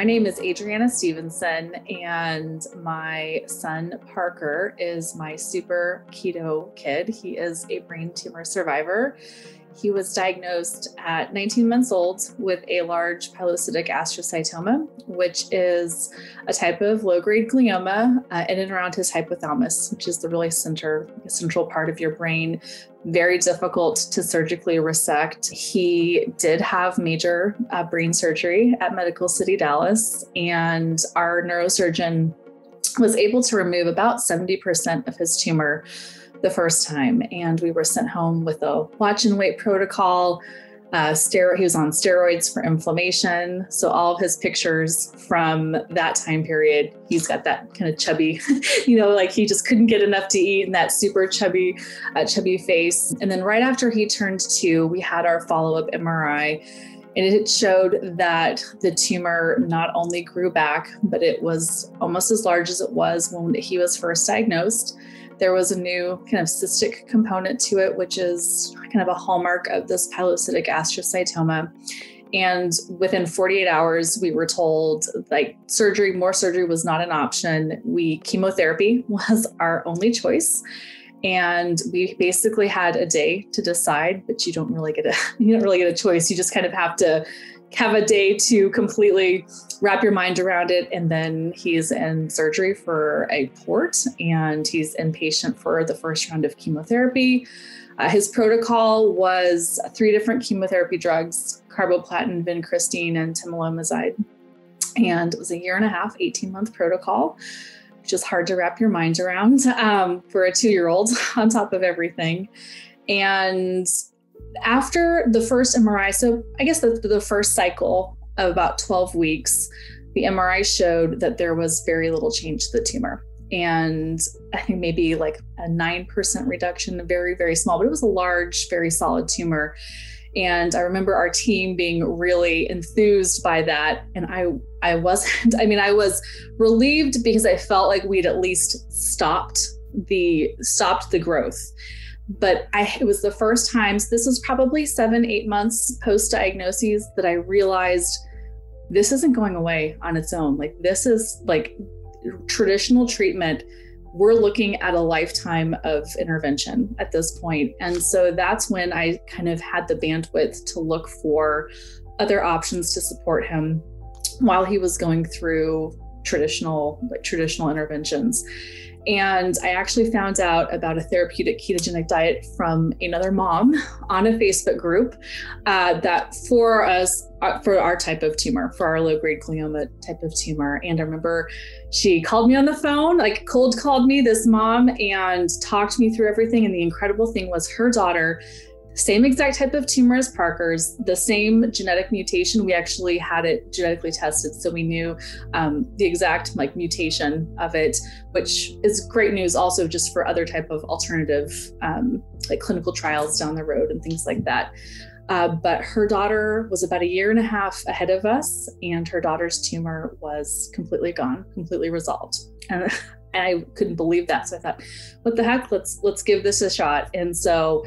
My name is Adrianna Stephenson, and my son Parker is my super keto kid. He is a brain tumor survivor. He was diagnosed at 19 months old with a large pilocytic astrocytoma, which is a type of low-grade glioma in and around his hypothalamus, which is the really central part of your brain. Very difficult to surgically resect. He did have major brain surgery at Medical City, Dallas, and our neurosurgeon was able to remove about 70% of his tumor the first time. And we were sent home with a watch and wait protocol. He was on steroids for inflammation. So all of his pictures from that time period, he's got that kind of chubby, like he just couldn't get enough to eat, and that super chubby face. And then right after he turned 2, we had our follow-up MRI. And it showed that the tumor not only grew back, but it was almost as large as it was when he was first diagnosed. There was a new kind of cystic component to it, which is kind of a hallmark of this pilocytic astrocytoma. And within 48 hours, we were told more surgery was not an option. Chemotherapy was our only choice. And we basically had a day to decide, but you don't really get a choice. You just kind of have to have a day to completely wrap your mind around it. And then he's in surgery for a port, and he's inpatient for the first round of chemotherapy. His protocol was 3 different chemotherapy drugs: carboplatin, vincristine, and temolizumab. And it was a 1.5 year, 18-month protocol, which is hard to wrap your mind around for a 2-year-old on top of everything. And after the first MRI, so I guess the first cycle of about 12 weeks, the MRI showed that there was very little change to the tumor. And I think maybe like a 9% reduction, very, very small, but it was a large, very solid tumor. And I remember our team being really enthused by that. And I wasn't, I was relieved because I felt like we'd at least stopped the growth. But it was the first time, so this was probably 7-8 months post-diagnoses, that I realized this isn't going away on its own. This is traditional treatment. We're looking at a lifetime of intervention at this point. And so that's when I kind of had the bandwidth to look for other options to support him while he was going through traditional interventions. And I actually found out about a therapeutic ketogenic diet from another mom on a Facebook group that for our type of tumor, for our low-grade glioma type of tumor. And I remember she called me on the phone, cold called me, this mom, and talked me through everything. And the incredible thing was her daughter, same exact type of tumor as Parker's, the same genetic mutation. We actually had it genetically tested, so we knew the exact mutation of it, which is great news also just for other type of alternative clinical trials down the road and things like that. But her daughter was about 1.5 years ahead of us, and her daughter's tumor was completely gone, completely resolved. And I couldn't believe that. So I thought, what the heck, let's give this a shot. And so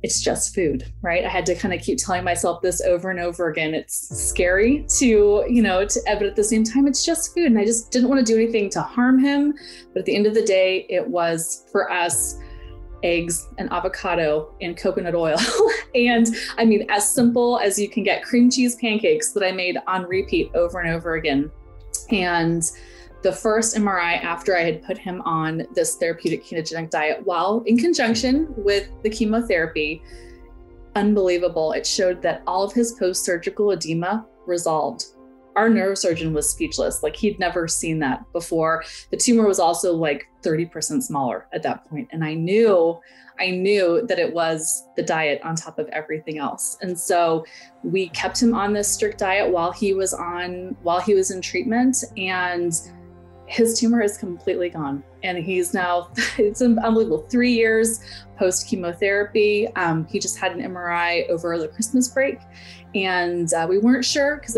it's just food, right? I had to kind of keep telling myself this over and over again. It's scary but at the same time, it's just food. And I just didn't want to do anything to harm him. But at the end of the day, it was for us eggs and avocado and coconut oil. And as simple as you can get, cream cheese pancakes that I made on repeat over and over again. And the first MRI after I had put him on this therapeutic ketogenic diet, while in conjunction with the chemotherapy, unbelievable. It showed that all of his post-surgical edema resolved. Our neurosurgeon was speechless. He'd never seen that before. The tumor was also 30% smaller at that point. And I knew that it was the diet on top of everything else. And so we kept him on this strict diet while he was in treatment, and his tumor is completely gone. And he's now, it's unbelievable, 3 years post chemotherapy. He just had an MRI over the Christmas break. And we weren't sure, because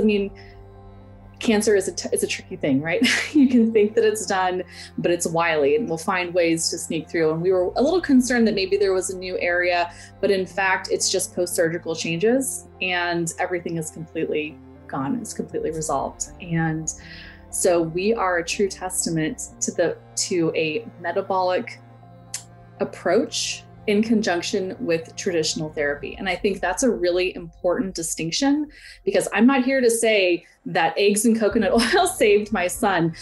cancer is a tricky thing, right? You can think that it's done, but it's wily, and we'll find ways to sneak through. And we were a little concerned that maybe there was a new area, but in fact, it's just post-surgical changes, and everything is completely gone. It's completely resolved. And so we are a true testament to a metabolic approach in conjunction with traditional therapy. And I think that's a really important distinction, because I'm not here to say that eggs and coconut oil saved my son,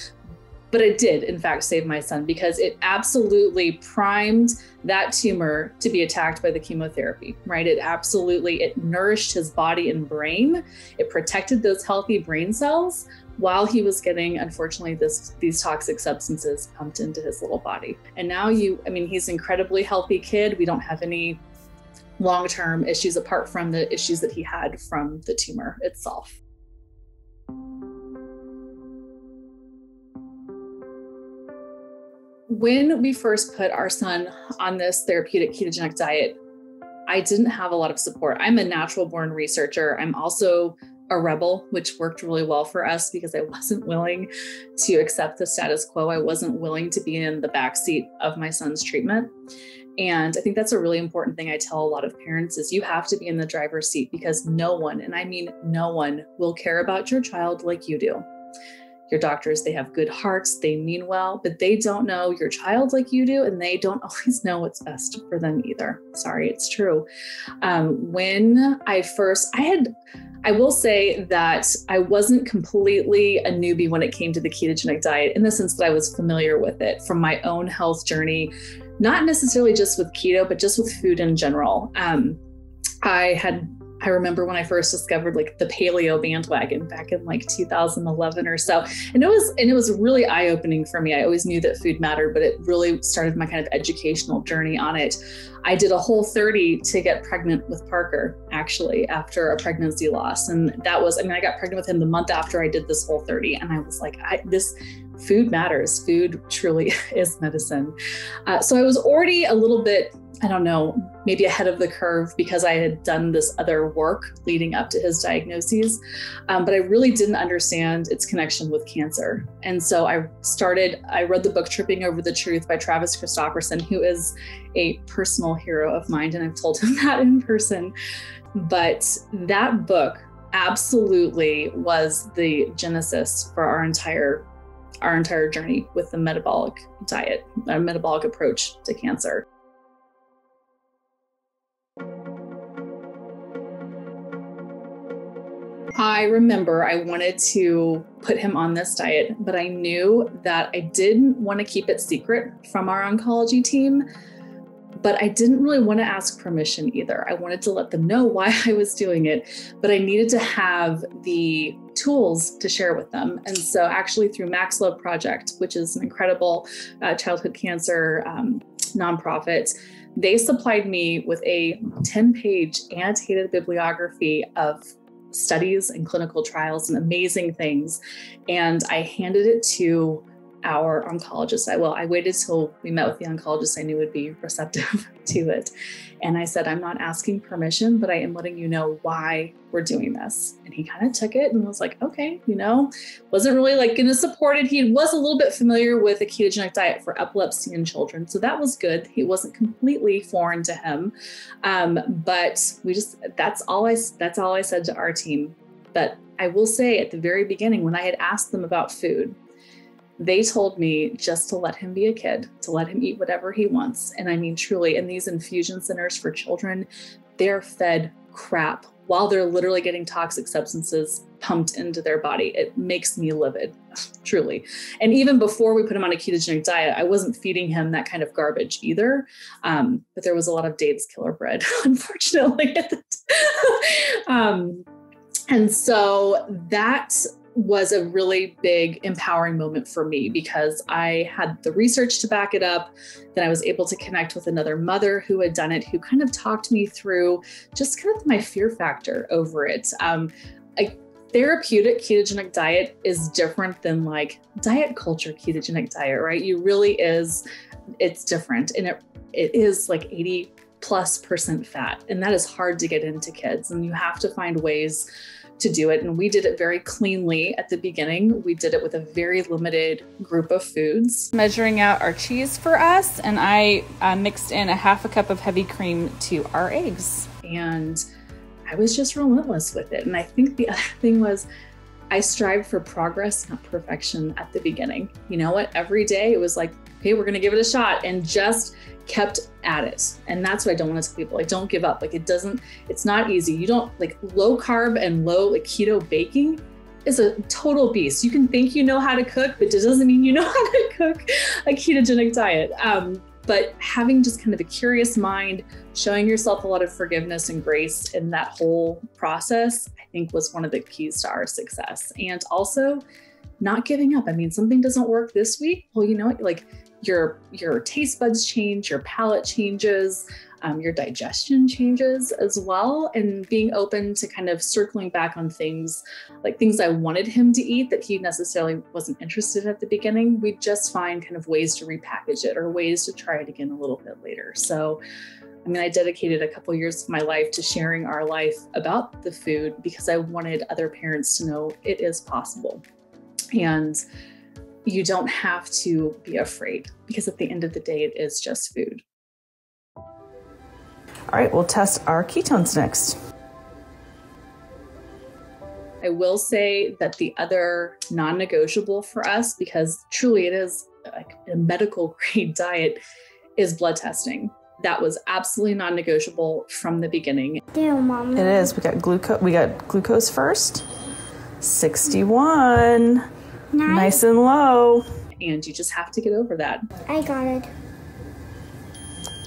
but it did in fact save my son, because it absolutely primed that tumor to be attacked by the chemotherapy, right? It nourished his body and brain. It protected those healthy brain cells while he was getting, unfortunately, these toxic substances pumped into his little body. And now he's an incredibly healthy kid. We don't have any long-term issues apart from the issues that he had from the tumor itself. When we first put our son on this therapeutic ketogenic diet, I didn't have a lot of support. I'm a natural born researcher. I'm also a rebel, which worked really well for us because I wasn't willing to accept the status quo. I wasn't willing to be in the backseat of my son's treatment. And I think that's a really important thing I tell a lot of parents is you have to be in the driver's seat, because no one, and I mean no one, will care about your child like you do. Your doctors, they have good hearts, they mean well, but they don't know your child like you do, and they don't always know what's best for them either. Sorry, it's true. When I will say that I wasn't completely a newbie when it came to the ketogenic diet, in the sense that I was familiar with it from my own health journey, not necessarily just with keto, but just with food in general. I remember when I first discovered like the paleo bandwagon back in like 2011 or so. And it was really eye-opening for me. I always knew that food mattered, but it really started my kind of educational journey on it. I did a Whole30 to get pregnant with Parker, actually, after a pregnancy loss. And I got pregnant with him the month after I did this Whole30. And I was like, this food matters. Food truly is medicine. So I was already a little bit, I don't know, maybe ahead of the curve because I had done this other work leading up to his diagnoses. But I really didn't understand its connection with cancer. And so I read the book Tripping Over the Truth by Travis Christofferson, who is a personal hero of mine. And I've told him that in person. But that book absolutely was the genesis for our entire journey with the metabolic diet, a metabolic approach to cancer. I remember I wanted to put him on this diet, but I knew that I didn't want to keep it secret from our oncology team, but I didn't really want to ask permission either. I wanted to let them know why I was doing it, but I needed to have the tools to share with them. And so actually through Max Love Project, which is an incredible childhood cancer nonprofit, they supplied me with a 10-page annotated bibliography of studies and clinical trials and amazing things. And I handed it to our oncologist. I waited till we met with the oncologist I knew would be receptive to it. And I said, I'm not asking permission, but I am letting you know why we're doing this. And he kind of took it and was like, okay, wasn't really like going to support it. He was a little bit familiar with a ketogenic diet for epilepsy in children. So that was good. He wasn't completely foreign to him. But that's all I said to our team. But I will say at the very beginning, when I had asked them about food, they told me just to let him be a kid, to let him eat whatever he wants. And I mean, truly, in these infusion centers for children, they're fed crap while they're literally getting toxic substances pumped into their body. It makes me livid, truly. And even before we put him on a ketogenic diet, I wasn't feeding him that kind of garbage either. But there was a lot of Dave's Killer Bread, unfortunately. And so that was a really big empowering moment for me because I had the research to back it up. Then I was able to connect with another mother who had done it, who kind of talked me through just kind of my fear factor over it. A therapeutic ketogenic diet is different than like diet culture ketogenic diet, right? It's different. And it is like 80+% fat. And that is hard to get into kids. And you have to find ways to do it. And we did it very cleanly at the beginning. We did it with a very limited group of foods. Measuring out our cheese for us, and I mixed in a 1/2 cup of heavy cream to our eggs. And I was just relentless with it. And I think the other thing was I strived for progress, not perfection at the beginning. You know what? Every day it was like, okay, we're going to give it a shot, and just kept at it. And that's what I don't want to tell people. Like, don't give up. Like, it's not easy. You don't like low carb and low like keto baking is a total beast. You can think you know how to cook, but it doesn't mean you know how to cook a ketogenic diet. But having just kind of a curious mind, showing yourself a lot of forgiveness and grace in that whole process, I think was one of the keys to our success. And also not giving up. I mean, something doesn't work this week. Well, you know what? Like your taste buds change, your palate changes, your digestion changes as well. And being open to kind of circling back on things, like things I wanted him to eat that he necessarily wasn't interested in at the beginning. We just find kind of ways to repackage it or ways to try it again a little bit later. So, I mean, I dedicated a couple years of my life to sharing our life about the food because I wanted other parents to know it is possible. And you don't have to be afraid, because at the end of the day, it is just food. All right, we'll test our ketones next. I will say that the other non-negotiable for us, because truly it is like a medical grade diet, is blood testing. That was absolutely non-negotiable from the beginning. Yeah, Mom. It is. We got glucose first. 61. Nice and low. And you just have to get over that. I got it.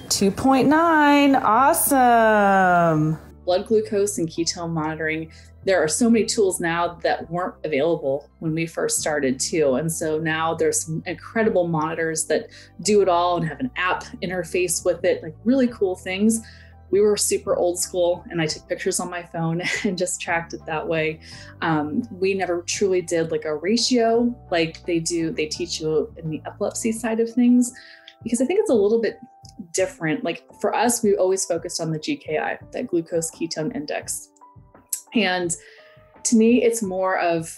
2.9. Awesome. Blood glucose and ketone monitoring. There are so many tools now that weren't available when we first started too. And so now there's some incredible monitors that do it all and have an app interface with it, like really cool things. We were super old school, and I took pictures on my phone and just tracked it that way. We never truly did like a ratio like they teach you in the epilepsy side of things, because I think it's a little bit different. Like for us, we always focused on the GKI, that glucose ketone index. And to me, it's more of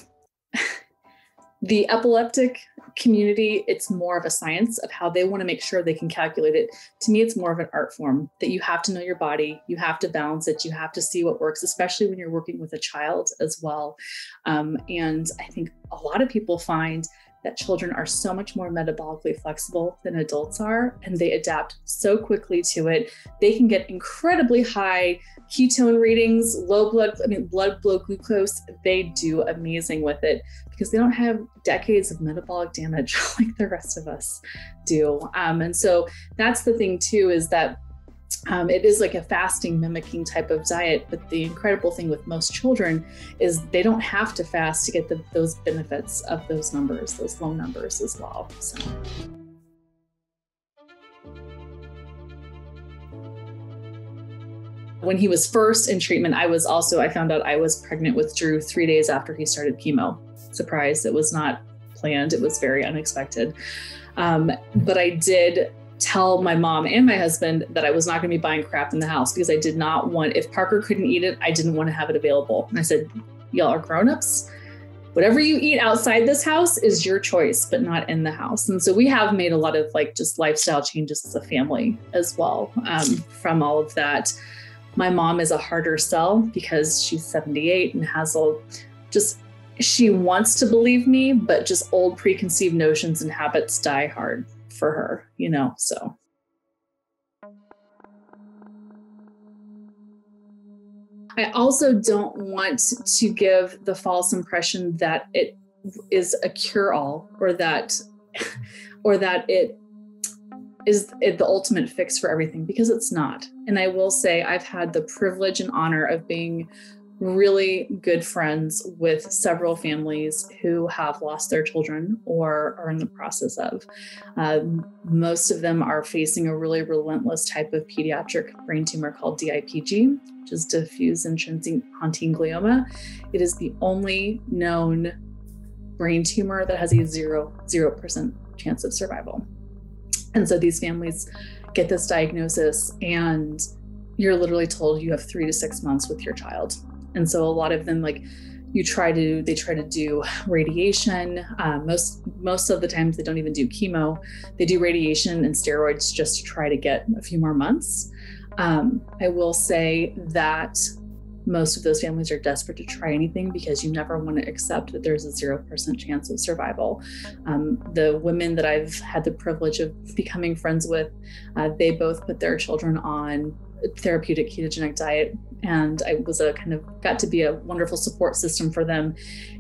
the epileptic community. It's more of a science of how they want to make sure they can calculate it. To me, it's more of an art form that you have to know your body. You have to balance it. You have to see what works, especially when you're working with a child as well. And I think a lot of people find that children are so much more metabolically flexible than adults are, and they adapt so quickly to it. They can get incredibly high ketone readings, blood glucose. They do amazing with it because they don't have decades of metabolic damage like the rest of us do. And so that's the thing too, is that it is like a fasting mimicking type of diet, but the incredible thing with most children is they don't have to fast to get those benefits of those numbers, those low numbers as well. So. When he was first in treatment, I found out I was pregnant with Drew 3 days after he started chemo. Surprise, it was not planned. It was very unexpected. But I did tell my mom and my husband that I was not going to be buying crap in the house because I did not want, if Parker couldn't eat it, I didn't want to have it available. And I said, y'all are grownups. Whatever you eat outside this house is your choice, but not in the house. And so we have made a lot of like just lifestyle changes as a family as well from all of that. My mom is a harder sell because she's 78 and has she wants to believe me, but just old preconceived notions and habits die hard for her, so. I also don't want to give the false impression that it is a cure-all or that it is the ultimate fix for everything, because it's not. And I will say I've had the privilege and honor of being really good friends with several families who have lost their children or are in the process of. Most of them are facing a really relentless type of pediatric brain tumor called DIPG, which is diffuse intrinsic pontine glioma. It is the only known brain tumor that has a 0% chance of survival. And so these families get this diagnosis and you're literally told you have 3 to 6 months with your child. And so a lot of them, they try to do radiation. Most of the times they don't even do chemo. They do radiation and steroids just to try to get a few more months. I will say that most of those families are desperate to try anything because you never want to accept that there's a 0% chance of survival. The women that I've had the privilege of becoming friends with, they both put their children on therapeutic ketogenic diet, and I was got to be a wonderful support system for them.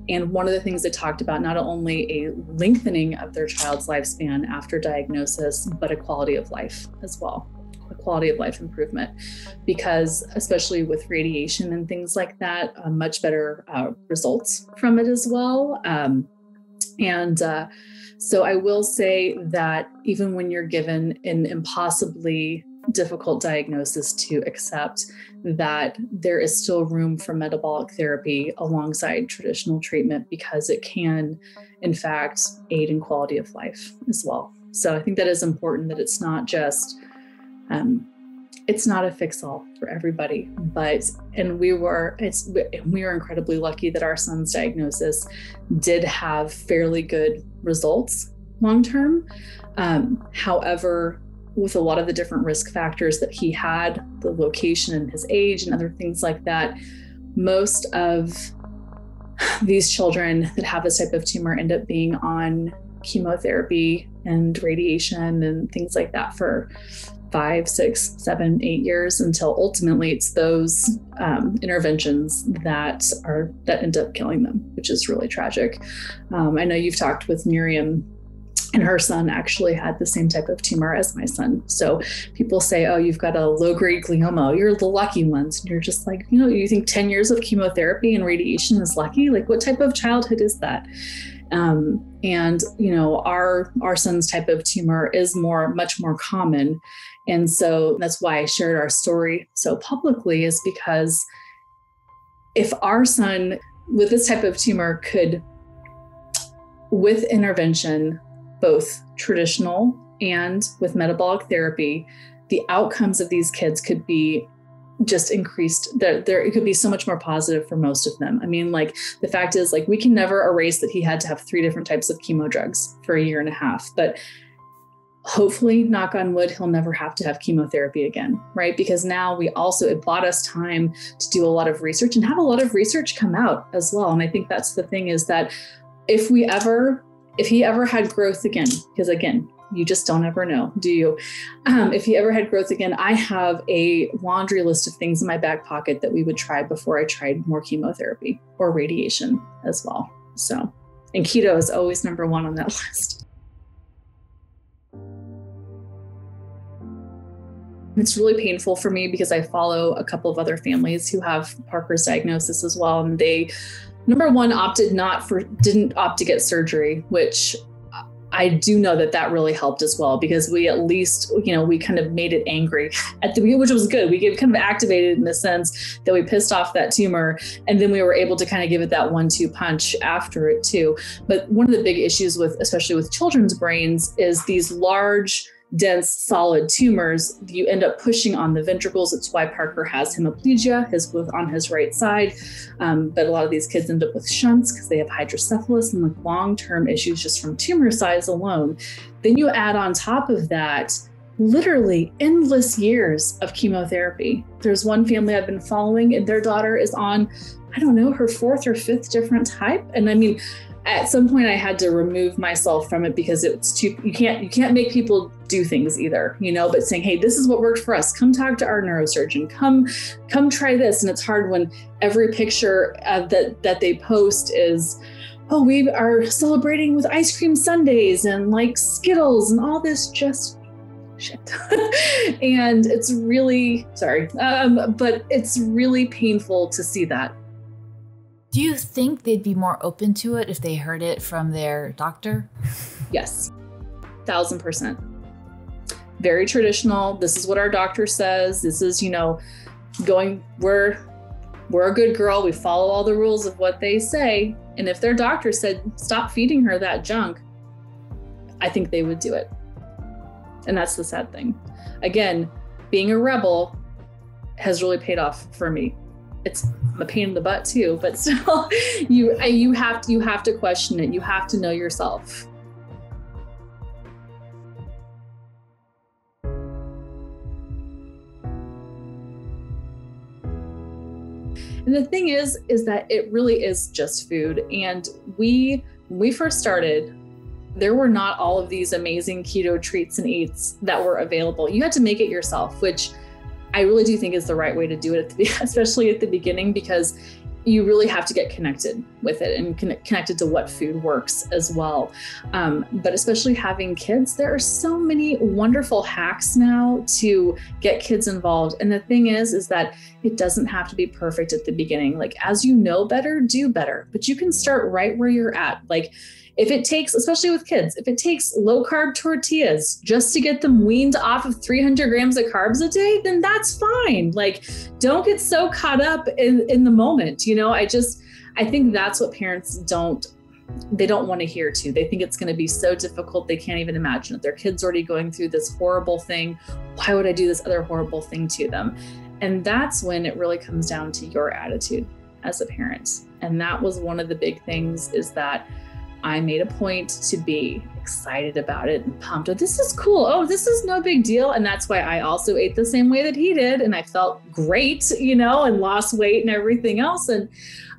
And one of the things they talked about, not only a lengthening of their child's lifespan after diagnosis, but a quality of life as well, a quality of life improvement, because especially with radiation and things like that, much better results from it as well. So I will say that even when you're given an impossibly difficult diagnosis to accept, that there is still room for metabolic therapy alongside traditional treatment, because it can, in fact, aid in quality of life as well. So I think that is important, that it's not just, it's not a fix-all for everybody, and we were incredibly lucky that our son's diagnosis did have fairly good results long-term. However, with a lot of the different risk factors that he had, the location and his age and other things like that, most of these children that have this type of tumor end up being on chemotherapy and radiation and things like that for 5, 6, 7, 8 years, until ultimately it's those interventions that end up killing them, which is really tragic. I know you've talked with Miriam, and her son actually had the same type of tumor as my son. So people say, oh, you've got a low-grade glioma, you're the lucky ones. And you're just like, you think 10 years of chemotherapy and radiation is lucky? Like, what type of childhood is that? And our son's type of tumor is much more common. And so that's why I shared our story so publicly, is because if our son with this type of tumor could, with intervention, both traditional and with metabolic therapy, the outcomes of these kids could be just increased. It could be so much more positive for most of them. I mean, like, the fact is, like, we can never erase that he had to have 3 different types of chemo drugs for 1.5 years, but hopefully, knock on wood, he'll never have to have chemotherapy again, right? Because now it bought us time to do a lot of research and have a lot of research come out as well. And I think that's the thing, is that if he ever had growth again, because again, you just don't ever know, do you? If he ever had growth again, I have a laundry list of things in my back pocket that we would try before I tried more chemotherapy or radiation as well. So, and keto is always number 1 on that list. It's really painful for me because I follow a couple of other families who have Parker's diagnosis as well. And they, number 1, didn't opt to get surgery, which I do know that really helped as well, because we at least, we kind of made it angry which was good. We get kind of activated in the sense that we pissed off that tumor, and then we were able to kind of give it that 1-2 punch after it too. But one of the big issues especially with children's brains, is these large, dense, solid tumors. You end up pushing on the ventricles. It's why Parker has hemiplegia, on his right side. But a lot of these kids end up with shunts because they have hydrocephalus and long-term issues just from tumor size alone. Then you add on top of that literally endless years of chemotherapy. There's one family I've been following, and their daughter is on, I don't know, her 4th or 5th different type. And I mean, at some point I had to remove myself from it because it's too, you can't make people do things either, but saying, hey, this is what worked for us. Come talk to our neurosurgeon, come try this. And it's hard when every picture that they post is, oh, we are celebrating with ice cream sundaes and like Skittles and all this just shit. And it's really, but it's really painful to see that. Do you think they'd be more open to it if they heard it from their doctor? Yes, 1,000%. Very traditional. This is what our doctor says. This is, we're a good girl. We follow all the rules of what they say. And if their doctor said, stop feeding her that junk, I think they would do it. And that's the sad thing. Again, being a rebel has really paid off for me. It's a pain in the butt too, but still, you have to question it. You have to know yourself. And the thing is that it really is just food. And when we first started, there were not all of these amazing keto treats and eats that were available. You had to make it yourself, which I really do think is the right way to do it, especially at the beginning, because you really have to get connected with it and connected to what food works as well. But especially having kids, there are so many wonderful hacks now to get kids involved. And the thing is that it doesn't have to be perfect at the beginning. Like, as you know better, do better, but you can start right where you're at. Like, if it takes, especially with kids, if it takes low carb tortillas just to get them weaned off of 300 grams of carbs a day, then that's fine. Like, don't get so caught up in the moment. I think that's what parents don't want to hear too. They think it's going to be so difficult. They can't even imagine it. Their kid's already going through this horrible thing. Why would I do this other horrible thing to them? And that's when it really comes down to your attitude as a parent. And that was one of the big things, is that I made a point to be excited about it and pumped. Oh, this is cool. Oh, this is no big deal. And that's why I also ate the same way that he did. And I felt great, and lost weight and everything else. And,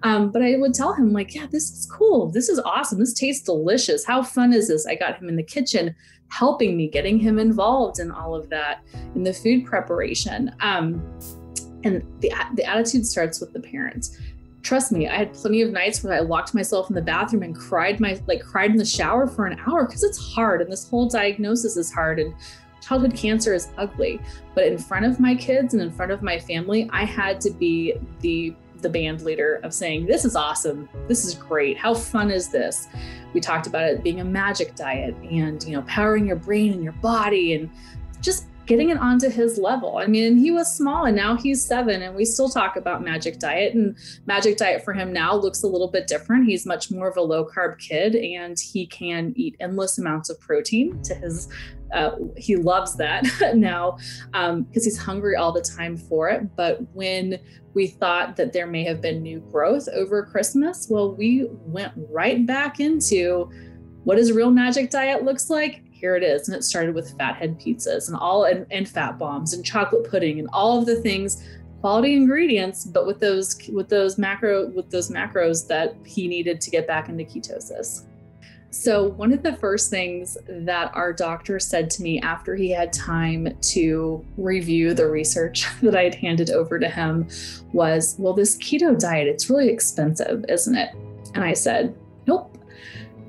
but I would tell him, like, yeah, this is cool. This is awesome. This tastes delicious. How fun is this? I got him in the kitchen, helping me, getting him involved in all of that, in the food preparation. And the attitude starts with the parents. Trust me, I had plenty of nights where I locked myself in the bathroom and cried in the shower for an hour, because it's hard. And this whole diagnosis is hard, and childhood cancer is ugly. But in front of my kids and in front of my family, I had to be the band leader of saying, this is awesome. This is great. How fun is this? We talked about it being a magic diet and, powering your brain and your body, and just getting it onto his level. I mean, he was small and now he's 7, and we still talk about magic diet, and magic diet for him now looks a little bit different. He's much more of a low carb kid, and he can eat endless amounts of protein to his, he loves that now, because he's hungry all the time for it. But when we thought that there may have been new growth over Christmas, well, we went right back into what his real magic diet looks like. Here it is. And it started with fathead pizzas and fat bombs and chocolate pudding and all of the things, quality ingredients, but with those macros that he needed to get back into ketosis. So one of the first things that our doctor said to me after he had time to review the research that I had handed over to him was, well, this keto diet, it's really expensive, isn't it? And I said, nope.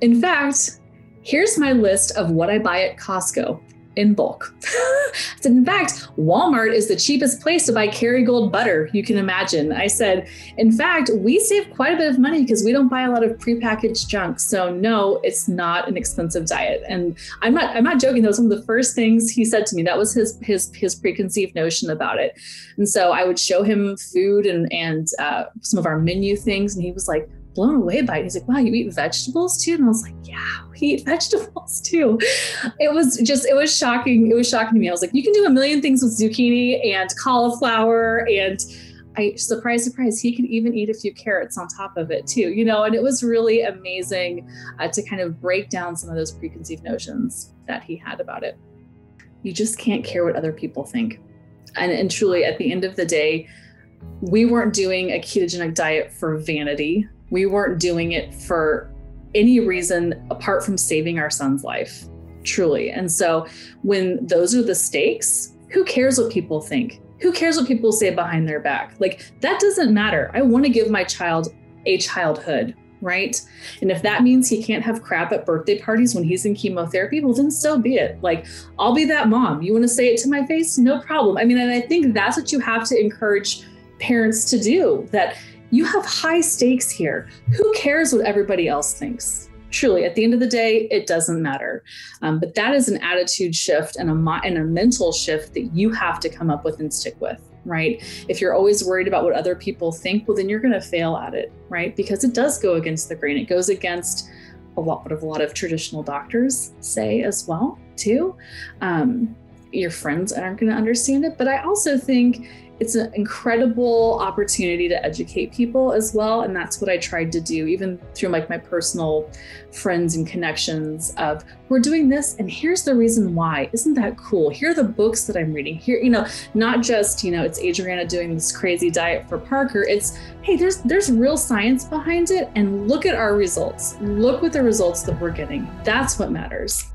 In fact, here's my list of what I buy at Costco in bulk. I said, in fact, Walmart is the cheapest place to buy Kerrygold butter you can imagine. I said, in fact, we save quite a bit of money because we don't buy a lot of prepackaged junk. So no, it's not an expensive diet. And I'm not joking. That was one of the first things he said to me. That was his preconceived notion about it. And so I would show him food and some of our menu things, and he was like, blown away by it. He's like, wow, you eat vegetables too? And I was like, yeah, we eat vegetables too. It was shocking. It was shocking to me. I was like, you can do a million things with zucchini and cauliflower. And surprise, he could even eat a few carrots on top of it too, and it was really amazing to kind of break down some of those preconceived notions that he had about it. You just can't care what other people think. And truly, at the end of the day, we weren't doing a ketogenic diet for vanity. We weren't doing it for any reason apart from saving our son's life, truly. And so when those are the stakes, who cares what people think? Who cares what people say behind their back? Like, that doesn't matter. I want to give my child a childhood, right? And if that means he can't have crap at birthday parties when he's in chemotherapy, well, then so be it. Like, I'll be that mom. You want to say it to my face? No problem. I mean, and I think that's what you have to encourage parents to do, that you have high stakes here. Who cares what everybody else thinks? Truly, at the end of the day, it doesn't matter. But that is an attitude shift and a mental shift that you have to come up with and stick with, right? If you're always worried about what other people think, well, then you're going to fail at it, right? Because it does go against the grain. It goes against what a lot of traditional doctors say as well, too. your friends aren't going to understand it. But I also think it's an incredible opportunity to educate people as well. And that's what I tried to do, even through like my personal friends and connections of, we're doing this and here's the reason why. Isn't that cool? Here are the books that I'm reading here, not just, it's Adrianna doing this crazy diet for Parker. It's, hey, there's real science behind it, and look at our results. Look at the results that we're getting. That's what matters.